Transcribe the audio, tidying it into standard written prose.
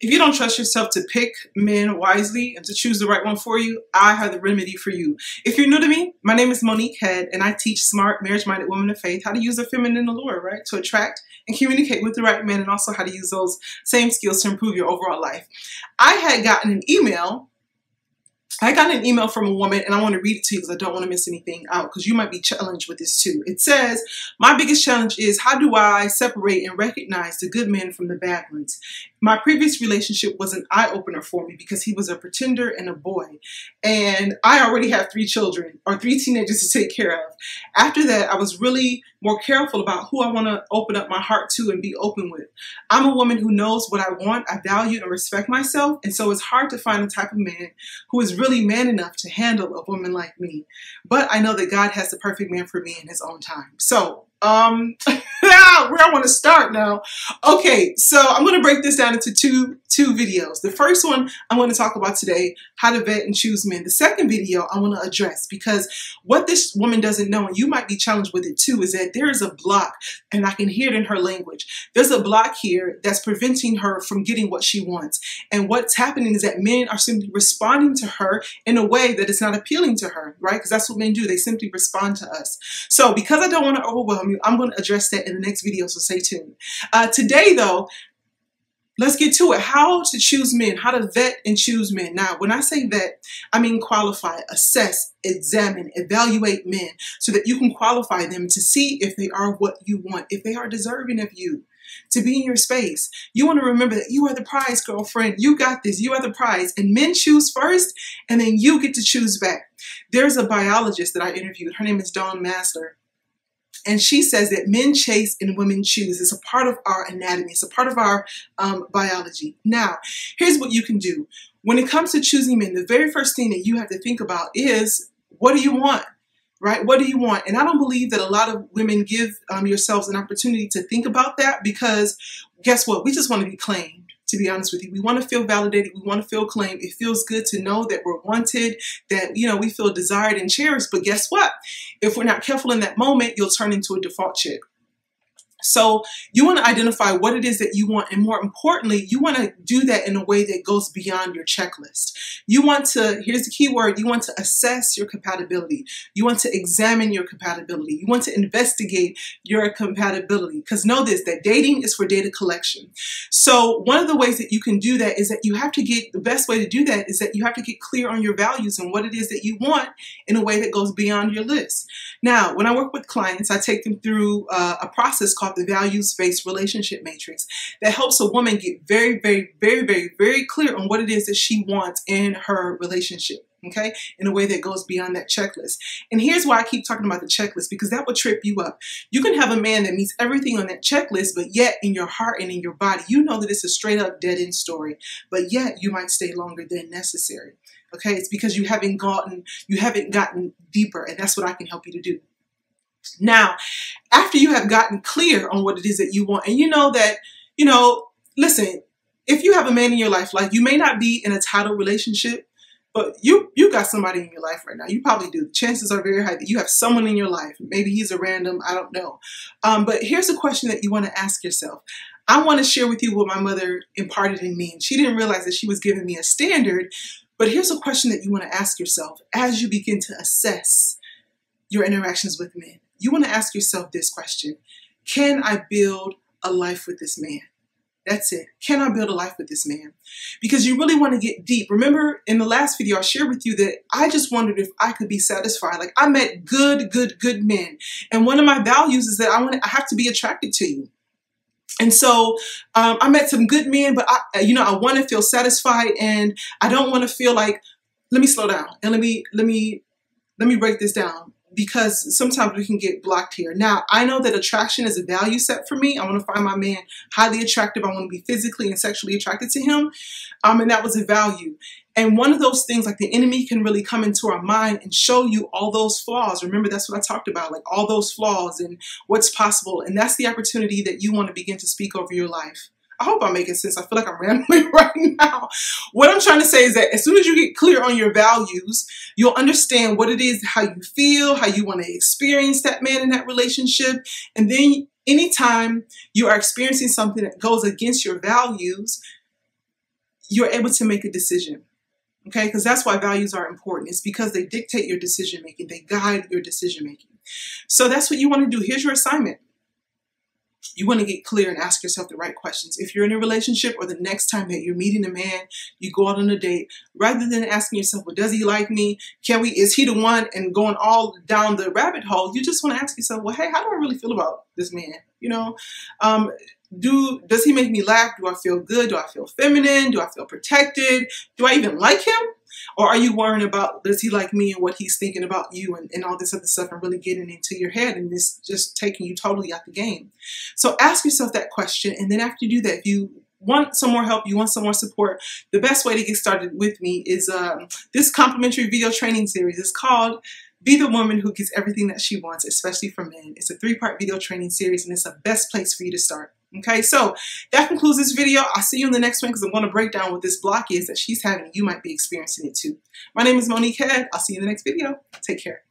If you don't trust yourself to pick men wisely and to choose the right one for you, I have the remedy for you. If you're new to me, my name is Monique Head, and I teach smart, marriage-minded women of faith how to use their feminine allure, right, to attract and communicate with the right men, and also how to use those same skills to improve your overall life. I had gotten an email. From a woman, and I want to read it to you because I don't want to miss anything out, because you might be challenged with this too. It says, my biggest challenge is, how do I separate and recognize the good men from the bad ones? My previous relationship was an eye-opener for me because he was a pretender and a boy. And I already have 3 children, or 3 teenagers to take care of. After that, I was really more careful about who I want to open up my heart to and be open with. I'm a woman who knows what I want, I value and respect myself, and so it's hard to find a type of man who is really man enough to handle a woman like me. But I know that God has the perfect man for me in his own time. So, where I want to start now. Okay, so I'm going to break this down into two videos. The first one I'm going to talk about today, how to vet and choose men. The second video I want to address, because what this woman doesn't know, and you might be challenged with it too, is that there is a block, and I can hear it in her language. There's a block here that's preventing her from getting what she wants. And what's happening is that men are simply responding to her in a way that is not appealing to her, right? Because that's what men do. They simply respond to us. So because I don't want to overwhelm you, I'm going to address that in the next video, so stay tuned. Today, though, let's get to it. How to choose men, how to vet and choose men. Now, when I say vet, I mean qualify, assess, examine, evaluate men so that you can qualify them to see if they are what you want, if they are deserving of you, to be in your space. You want to remember that you are the prize, girlfriend. You got this. You are the prize. And men choose first, and then you get to choose back. There's a biologist that I interviewed. Her name is Dawn Masler. And she says that men chase and women choose. It's a part of our anatomy. It's a part of our biology. Now, here's what you can do. When it comes to choosing men, the very first thing that you have to think about is, what do you want? Right? What do you want? And I don't believe that a lot of women give yourselves an opportunity to think about that, because guess what? We just want to be claimed. To be honest with you, we want to feel validated. We want to feel claimed. It feels good to know that we're wanted, that, you know, we feel desired and cherished. But guess what? If we're not careful in that moment, you'll turn into a default chick. So you want to identify what it is that you want. And more importantly, you want to do that in a way that goes beyond your checklist. You want to, here's the key word, you want to assess your compatibility. You want to examine your compatibility. You want to investigate your compatibility. Because know this, that dating is for data collection. So one of the ways that you can do that is that you have to get, the best way to do that is that you have to get clear on your values and what it is that you want in a way that goes beyond your list. Now, when I work with clients, I take them through a process called the values-based relationship matrix that helps a woman get very, very, very, very, very clear on what it is that she wants in her relationship, okay, in a way that goes beyond that checklist. And here's why I keep talking about the checklist, because that will trip you up. You can have a man that meets everything on that checklist, but yet in your heart and in your body, you know that it's a straight-up dead-end story, but yet you might stay longer than necessary. Okay, it's because you haven't gotten deeper, and that's what I can help you to do. Now, after you have gotten clear on what it is that you want, and you know that, you know, listen, if you have a man in your life, like, you may not be in a title relationship, but you got somebody in your life right now. You probably do. Chances are very high that you have someone in your life. Maybe he's a random, I don't know. But here's a question that you want to ask yourself. I want to share with you what my mother imparted in me, and she didn't realize that she was giving me a standard. But here's a question that you want to ask yourself as you begin to assess your interactions with men. You want to ask yourself this question: can I build a life with this man? That's it. Can I build a life with this man? Because you really want to get deep. Remember in the last video, I shared with you that I just wondered if I could be satisfied. Like, I met good men. And one of my values is that I have to be attracted to you. And so I met some good men, but I want to feel satisfied, and I don't want to feel like, let me slow down and let me break this down, because sometimes we can get blocked here. Now, I know that attraction is a value set for me. I want to find my man highly attractive. I want to be physically and sexually attracted to him. And that was a value. And one of those things, like, the enemy can really come into our mind and show you all those flaws. Remember, that's what I talked about, like all those flaws and what's possible. And that's the opportunity that you want to begin to speak over your life. I hope I'm making sense. I feel like I'm rambling right now. What I'm trying to say is that as soon as you get clear on your values, you'll understand what it is, how you feel, how you want to experience that man in that relationship. And then anytime you are experiencing something that goes against your values, you're able to make a decision. Okay, because that's why values are important. It's because they dictate your decision making. They guide your decision making. So that's what you want to do. Here's your assignment. You want to get clear and ask yourself the right questions. If you're in a relationship, or the next time that you're meeting a man, you go out on a date, rather than asking yourself, well, does he like me? Is he the one? And going all down the rabbit hole, you just want to ask yourself, well, hey, how do I really feel about this man? You know, does he make me laugh? Do I feel good? Do I feel feminine? Do I feel protected? Do I even like him? Or are you worrying about, does he like me and what he's thinking about you and all this other stuff, and really getting into your head, and it's just taking you totally out the game? So ask yourself that question. And then after you do that, if you want some more help, you want some more support, the best way to get started with me is this complimentary video training series. It's called Be the Woman Who Gets Everything That She Wants, especially for men. It's a 3-part video training series, and it's the best place for you to start. Okay, so that concludes this video. I'll see you in the next one, because I'm going to break down what this block is that she's having. You might be experiencing it too. My name is Monique Head. I'll see you in the next video. Take care.